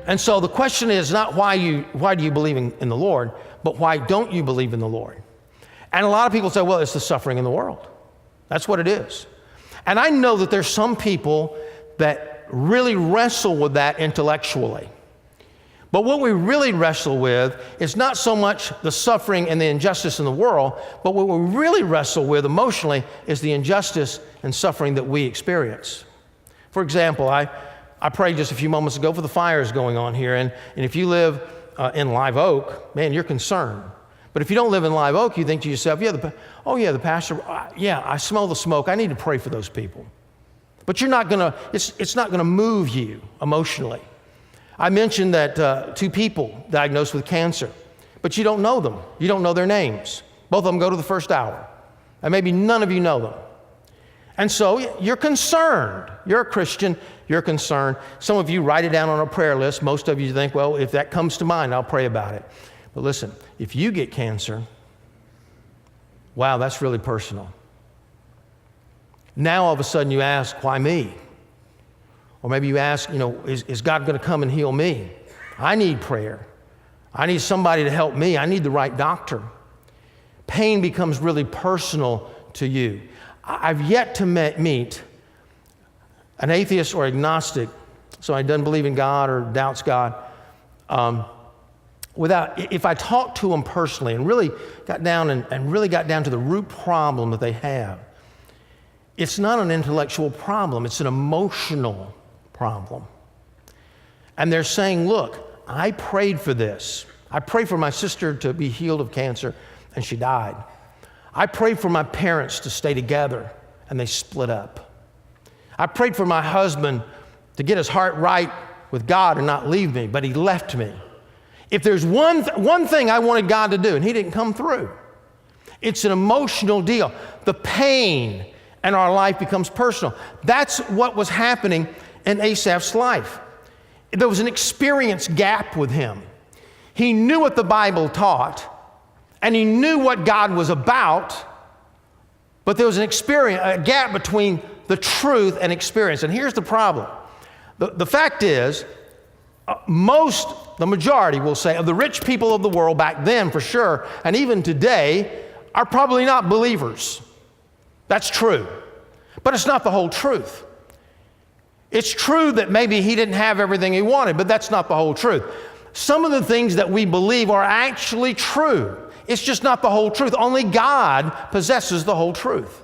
And so the question is not why do you believe in the Lord, but why don't you believe in the Lord? And a lot of people say, well, it's the suffering in the world. That's what it is. And I know that there's some people that really wrestle with that intellectually. But what we really wrestle with is not so much the suffering and the injustice in the world, but what we really wrestle with emotionally is the injustice and suffering that we experience. For example, I prayed just a few moments ago for the fires going on here, and if you live in Live Oak, man, you're concerned. But if you don't live in Live Oak, you think to yourself, the pastor, I smell the smoke. I need to pray for those people. But you're not gonna, it's not gonna move you emotionally. I mentioned that 2 people diagnosed with cancer, but you don't know them. You don't know their names. Both of them go to the first hour, and maybe none of you know them. And so you're concerned. You're a Christian, you're concerned. Some of you write it down on a prayer list. Most of you think, well, if that comes to mind, I'll pray about it. But listen, if you get cancer, wow, that's really personal. Now all of a sudden you ask, why me? Or maybe you ask, is God going to come and heal me? I need prayer. I need somebody to help me. I need the right doctor. Pain becomes really personal to you. I've yet to meet an atheist or agnostic, somebody who doesn't believe in God or doubts God, if I talked to them personally and really got down to the root problem that they have, it's not an intellectual problem, it's an emotional problem. And they're saying, look, I prayed for this. I prayed for my sister to be healed of cancer, and she died. I prayed for my parents to stay together, and they split up. I prayed for my husband to get his heart right with God and not leave me, but he left me. If there's one thing I wanted God to do, and he didn't come through, it's an emotional deal. The pain in our life becomes personal. That's what was happening in Asaph's life. There was an experience gap with him. He knew what the Bible taught, and he knew what God was about, but there was a gap between the truth and experience. And here's the problem. The fact is, the majority, we'll say, of the rich people of the world back then for sure, and even today, are probably not believers. That's true. But it's not the whole truth. It's true that maybe he didn't have everything he wanted, but that's not the whole truth. Some of the things that we believe are actually true. It's just not the whole truth. Only God possesses the whole truth.